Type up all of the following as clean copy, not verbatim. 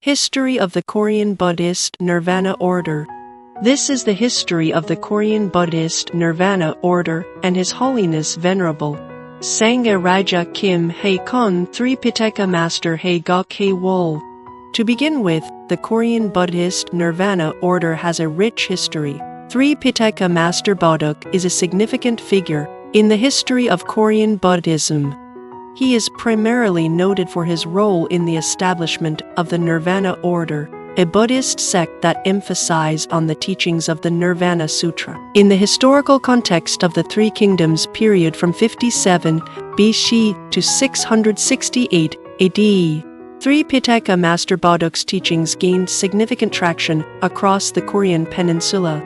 History of the Korean Buddhist Nirvana Order. This is the history of the Korean Buddhist Nirvana Order and His Holiness Venerable Sangha Raja Kim Hae Kon Tripitaka Master Hae Gok Hae Wol. To begin with, the Korean Buddhist Nirvana Order has a rich history. Tripitaka Master Bodok is a significant figure in the history of Korean Buddhism. He is primarily noted for his role in the establishment of the Nirvana Order, a Buddhist sect that emphasizes on the teachings of the Nirvana Sutra. In the historical context of the Three Kingdoms period from 57 BC to 668 AD, Tripitaka Master Bodok's teachings gained significant traction across the Korean peninsula.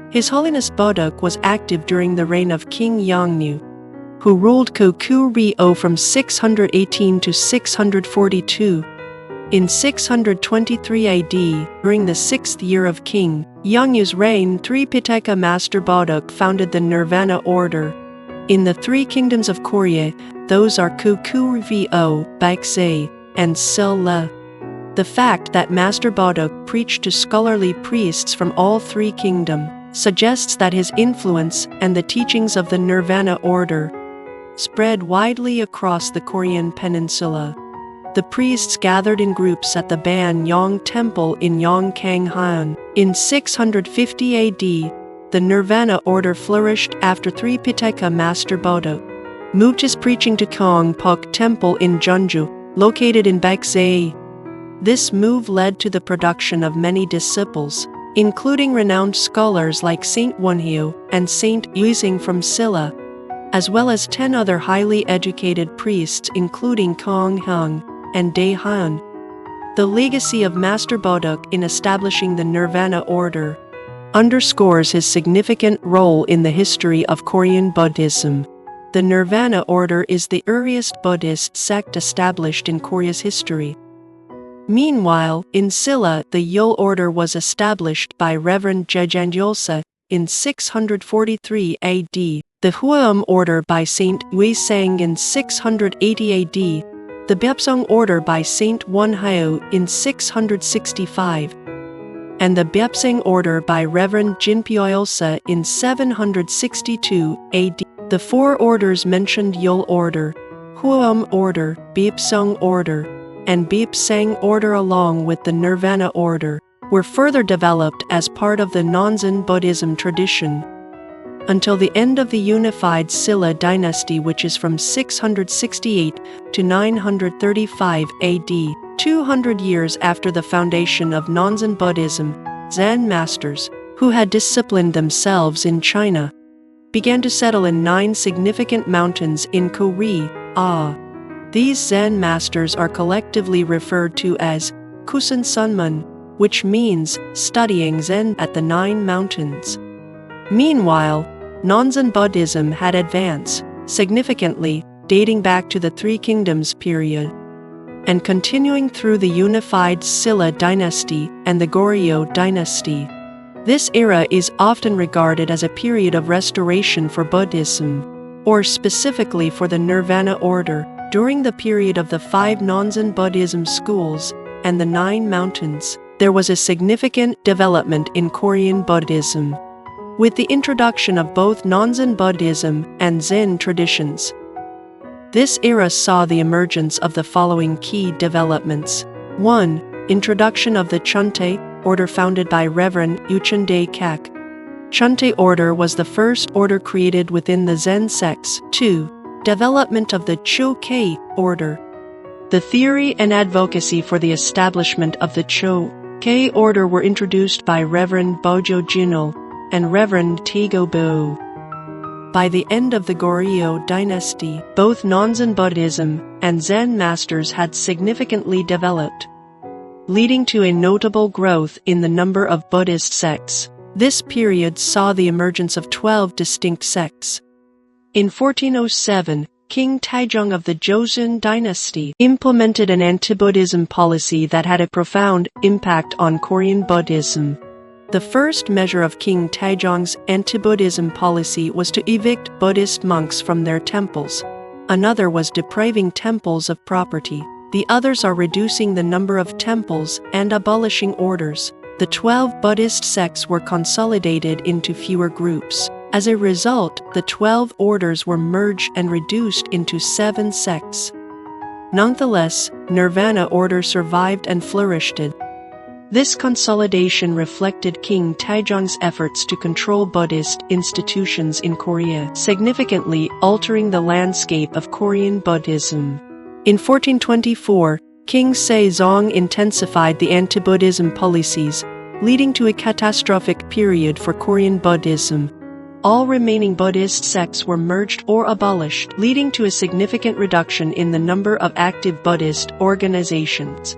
His Holiness Bodok was active during the reign of King Yongnyu, who ruled Koku-ryo from 618 to 642. In 623 AD, during the 6th year of King Yongnyu's reign, Tripitaka Master Bodok founded the Nirvana Order. In the Three Kingdoms of Korea, those are Koku-ryo, Baekse, and Silla. The fact that Master Bodok preached to scholarly priests from all three kingdoms suggests that his influence and the teachings of the Nirvana Order spread widely across the Korean peninsula. The priests gathered in groups at the Ban-yong Temple in Yongkang-han. In 650 AD, the Nirvana Order flourished after Tripitaka Master Bodok moved his preaching to Gongpuk Temple in Jeonju, located in Baekse. This move led to the production of many disciples, including renowned scholars like Saint Wonhyo and Saint Yusing from Silla, as well as 10 other highly educated priests including Kong Hyung and Dae Han. The legacy of Master Bodok in establishing the Nirvana Order underscores his significant role in the history of Korean Buddhism. The Nirvana Order is the earliest Buddhist sect established in Korea's history. Meanwhile, in Silla, the Yul Order was established by Reverend Jejang Yulsa in 643 AD. The Hwaeum Order by Saint Uisang in 680 AD, the Baepsang Order by Saint Wonhyo in 665, and the Baepsang Order by Reverend Jinpyo in 762 AD. The four orders mentioned Yul Order, Hwaeum Order, Baepsang Order, and Baepsang Order along with the Nirvana Order were further developed as part of the Nonzen Buddhism tradition until the end of the unified Silla dynasty, which is from 668 to 935 AD. 200 years after the foundation of Nonzen Buddhism, Zen masters, who had disciplined themselves in China, began to settle in 9 significant mountains in Korea. These Zen masters are collectively referred to as Kusan Sunmun, which means studying Zen at the 9 mountains. Meanwhile, Nonzen Buddhism had advanced significantly, dating back to the Three Kingdoms period, and continuing through the unified Silla dynasty and the Goryeo dynasty. This era is often regarded as a period of restoration for Buddhism, or specifically for the Nirvana Order. During the period of the 5 Nonzen Buddhism schools and the 9 mountains, there was a significant development in Korean Buddhism, with the introduction of both Nonzen Buddhism and Zen traditions. This era saw the emergence of the following key developments. 1. Introduction of the Chunte Order founded by Reverend Uchundae Kak. Chunte Order was the first order created within the Zen sects. 2. Development of the Cho-kei Order. The theory and advocacy for the establishment of the Cho-kei Order were introduced by Reverend Bojo Jinul and Reverend Taego Bo. By the end of the Goryeo dynasty, both Nonzen Buddhism and Zen masters had significantly developed, leading to a notable growth in the number of Buddhist sects. This period saw the emergence of 12 distinct sects. In 1407, King Taejong of the Joseon dynasty implemented an anti-Buddhism policy that had a profound impact on Korean Buddhism. The first measure of King Taejong's anti-Buddhism policy was to evict Buddhist monks from their temples. Another was depriving temples of property. The others are reducing the number of temples and abolishing orders. The 12 Buddhist sects were consolidated into fewer groups. As a result, the 12 orders were merged and reduced into 7 sects. Nonetheless, Nirvana order survived and flourished. This consolidation reflected King Taejong's efforts to control Buddhist institutions in Korea, significantly altering the landscape of Korean Buddhism. In 1424, King Sejong intensified the anti-Buddhism policies, leading to a catastrophic period for Korean Buddhism. All remaining Buddhist sects were merged or abolished, leading to a significant reduction in the number of active Buddhist organizations.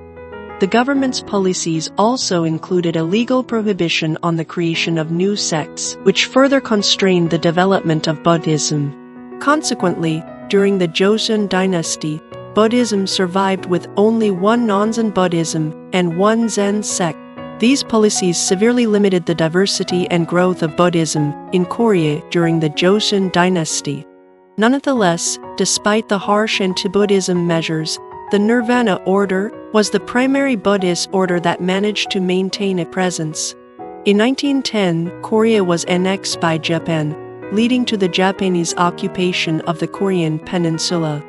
The government's policies also included a legal prohibition on the creation of new sects, which further constrained the development of Buddhism. Consequently, during the Joseon dynasty, Buddhism survived with only one non-Zen Buddhism and one Zen sect. These policies severely limited the diversity and growth of Buddhism in Korea during the Joseon dynasty. Nonetheless, despite the harsh anti-Buddhism measures, the Nirvana order was the primary Buddhist order that managed to maintain a presence. In 1910, Korea was annexed by Japan, leading to the Japanese occupation of the Korean peninsula.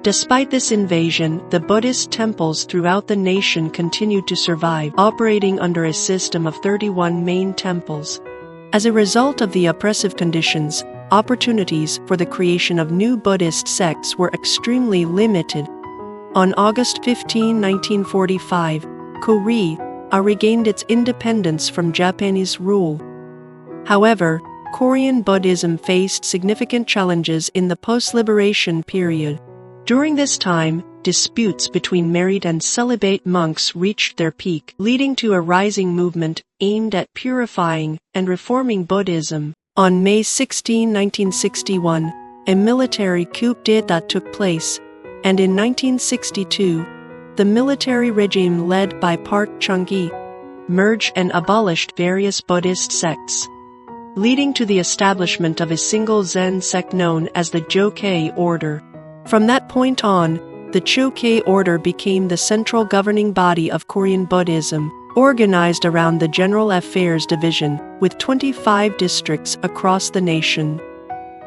Despite this invasion, the Buddhist temples throughout the nation continued to survive, operating under a system of 31 main temples. As a result of the oppressive conditions, opportunities for the creation of new Buddhist sects were extremely limited. On August 15, 1945, Korea regained its independence from Japanese rule. However, Korean Buddhism faced significant challenges in the post-liberation period. During this time, disputes between married and celibate monks reached their peak, leading to a rising movement aimed at purifying and reforming Buddhism. On May 16, 1961, a military coup d'état took place, and in 1962, the military regime led by Park Chung-gi merged and abolished various Buddhist sects, leading to the establishment of a single Zen sect known as the Jokei order. From that point on, the Jokei order became the central governing body of Korean Buddhism, organized around the General Affairs Division, with 25 districts across the nation.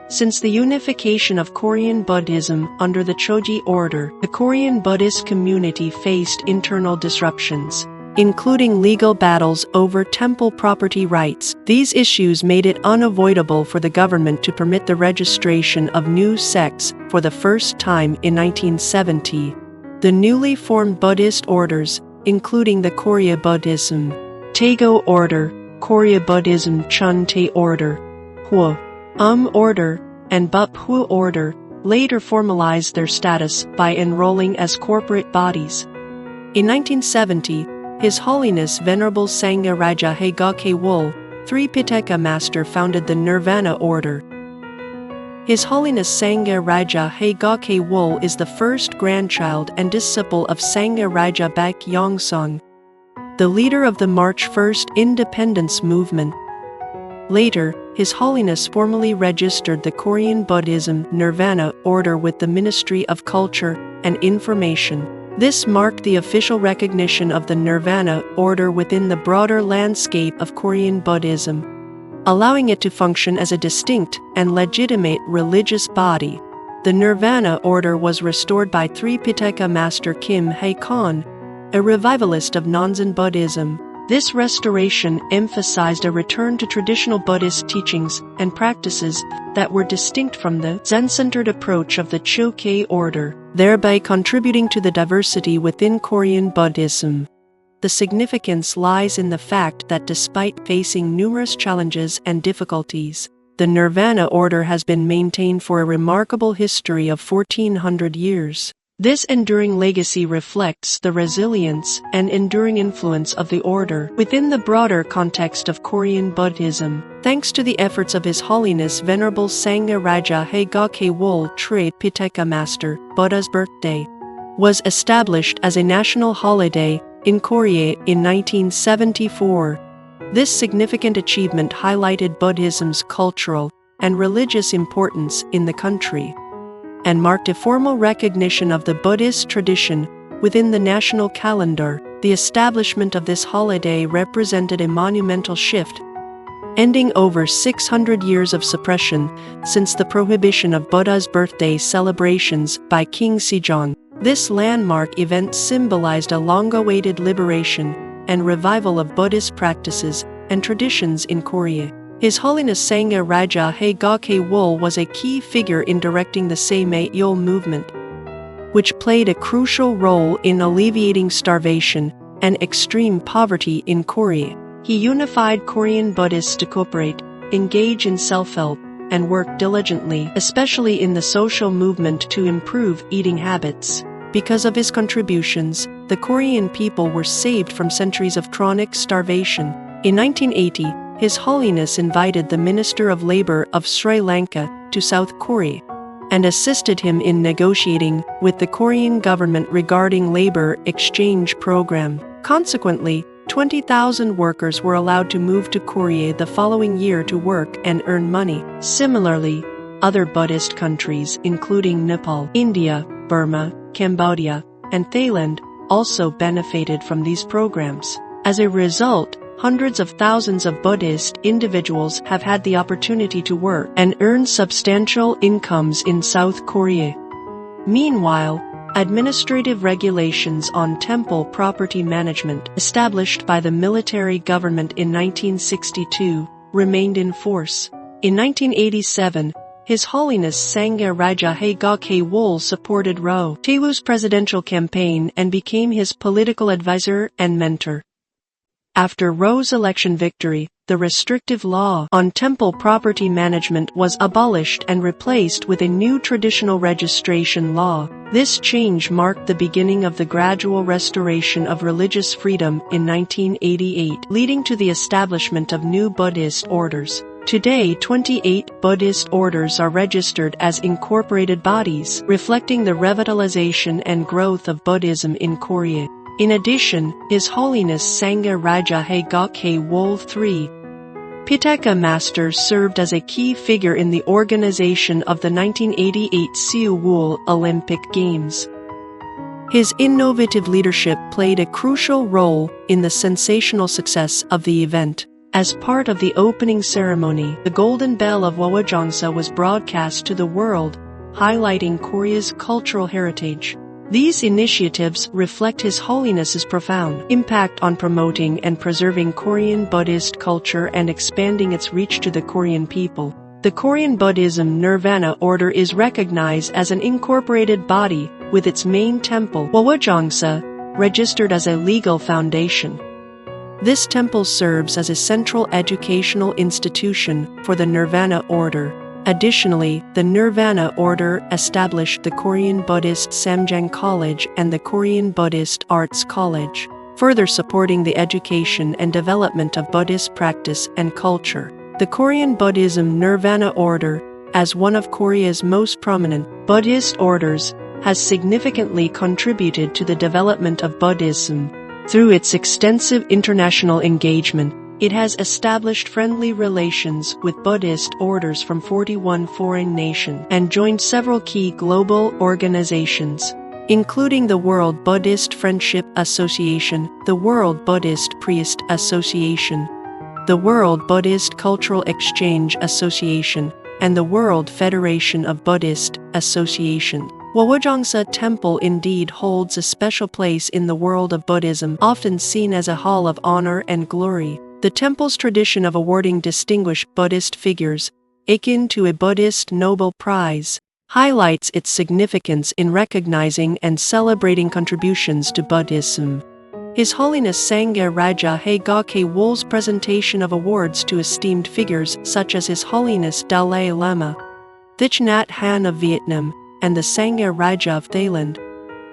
Since the unification of Korean Buddhism under the Choji order, the Korean Buddhist community faced internal disruptions, including legal battles over temple property rights. These issues made it unavoidable for the government to permit the registration of new sects for the first time in 1970. The newly formed Buddhist orders, including the Korea Buddhism Taego order, Korea Buddhism Chuntae order, Hwa order, and Buphu order, later formalized their status by enrolling as corporate bodies. In 1970, His Holiness Venerable Sangha Raja Haegakhae Wol, Tripitaka Master, founded the Nirvana order. His Holiness Sangha Raja Haegakhae Wol is the first grandchild and disciple of Sangha Raja Baek Yongsung, the leader of the March 1st independence movement. Later, His Holiness formally registered the Korean Buddhism Nirvana order with the Ministry of Culture and Information. This marked the official recognition of the Nirvana order within the broader landscape of Korean Buddhism, allowing it to function as a distinct and legitimate religious body. The Nirvana order was restored by Tripitaka Master Kim Hae-kon, a revivalist of non-Zen Buddhism. This restoration emphasized a return to traditional Buddhist teachings and practices that were distinct from the Zen-centered approach of the Jokei order, thereby contributing to the diversity within Korean Buddhism. The significance lies in the fact that despite facing numerous challenges and difficulties, the Nirvana order has been maintained for a remarkable history of 1400 years. This enduring legacy reflects the resilience and enduring influence of the order within the broader context of Korean Buddhism. Thanks to the efforts of His Holiness Venerable Sangha Raja Haegakhae Wol Tripitaka Master, Buddha's birthday was established as a national holiday in Korea in 1974. This significant achievement highlighted Buddhism's cultural and religious importance in the country, and marked a formal recognition of the Buddhist tradition Within the national calendar, the establishment of this holiday represented a monumental shift, ending over 600 years of suppression since the prohibition of Buddha's birthday celebrations by King Sejong. This landmark event symbolized a long-awaited liberation and revival of Buddhist practices and traditions in Korea. His Holiness Sangha Raja Haegakhaewol was a key figure in directing the Sae-Yol movement, which played a crucial role in alleviating starvation and extreme poverty in Korea. He unified Korean Buddhists to cooperate, engage in self-help, and work diligently, especially in the social movement to improve eating habits. Because of his contributions, the Korean people were saved from centuries of chronic starvation. In 1980, His Holiness invited the Minister of Labor of Sri Lanka to South Korea and assisted him in negotiating with the Korean government regarding labor exchange program. Consequently, 20,000 workers were allowed to move to Korea the following year to work and earn money. Similarly, other Buddhist countries including Nepal, India, Burma, Cambodia, and Thailand also benefited from these programs. As a result, hundreds of thousands of Buddhist individuals have had the opportunity to work and earn substantial incomes in South Korea. Meanwhile, administrative regulations on temple property management established by the military government in 1962 remained in force. In 1987, His Holiness Sangha Raja Haegakhaewol supported Roh Tae-woo's presidential campaign and became his political advisor and mentor. After Roh's election victory, the restrictive law on temple property management was abolished and replaced with a new traditional registration law. This change marked the beginning of the gradual restoration of religious freedom in 1988, leading to the establishment of new Buddhist orders. Today, 28 Buddhist orders are registered as incorporated bodies, reflecting the revitalization and growth of Buddhism in Korea. In addition, His Holiness Sangha Raja Haegakhaewol III Tripitaka Master served as a key figure in the organization of the 1988 Seoul Olympic Games. His innovative leadership played a crucial role in the sensational success of the event. As part of the opening ceremony, the Golden Bell of Hwajongsa was broadcast to the world, highlighting Korea's cultural heritage. These initiatives reflect His Holiness's profound impact on promoting and preserving Korean Buddhist culture and expanding its reach to the Korean people. The Korean Buddhism Nirvana order is recognized as an incorporated body with its main temple, Hwajongsa, registered as a legal foundation. This temple serves as a central educational institution for the Nirvana order. Additionally, the Nirvana order established the Korean Buddhist Samjang College and the Korean Buddhist Arts College, further supporting the education and development of Buddhist practice and culture. The Korean Buddhism Nirvana order, as one of Korea's most prominent Buddhist orders, has significantly contributed to the development of Buddhism. Through its extensive international engagement, it has established friendly relations with Buddhist orders from 41 foreign nations and joined several key global organizations, including the World Buddhist Friendship Association, the World Buddhist Priest Association, the World Buddhist Cultural Exchange Association, and the World Federation of Buddhist Association. Hwajongsa Temple indeed holds a special place in the world of Buddhism, often seen as a hall of honor and glory. The temple's tradition of awarding distinguished Buddhist figures, akin to a Buddhist Nobel Prize, highlights its significance in recognizing and celebrating contributions to Buddhism. His Holiness Sangha Raja Haegakhaewol's presentation of awards to esteemed figures such as His Holiness Dalai Lama, Thich Nhat Hanh of Vietnam, and the Sangha Raja of Thailand,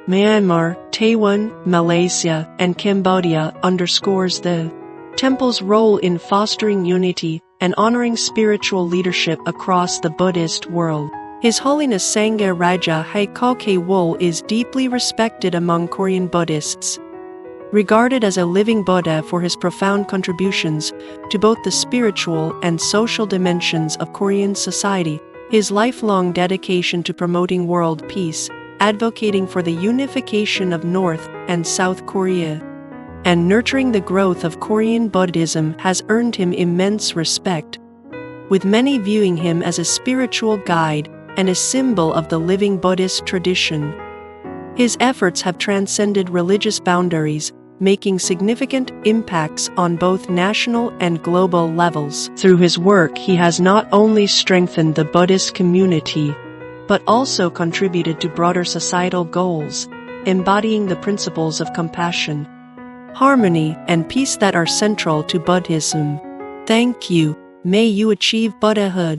Myanmar, Taiwan, Malaysia, and Cambodia underscores the temple's role in fostering unity and honoring spiritual leadership across the Buddhist world. His Holiness Sangha Raja Haegakhaewol is deeply respected among Korean Buddhists, regarded as a living Buddha for his profound contributions to both the spiritual and social dimensions of Korean society. His lifelong dedication to promoting world peace, advocating for the unification of North and South Korea. And nurturing the growth of Korean Buddhism has earned him immense respect, with many viewing him as a spiritual guide and a symbol of the living Buddhist tradition. His efforts have transcended religious boundaries, making significant impacts on both national and global levels. Through his work, he has not only strengthened the Buddhist community, but also contributed to broader societal goals, embodying the principles of compassion, harmony, and peace that are central to Buddhism. Thank you. May you achieve Buddhahood.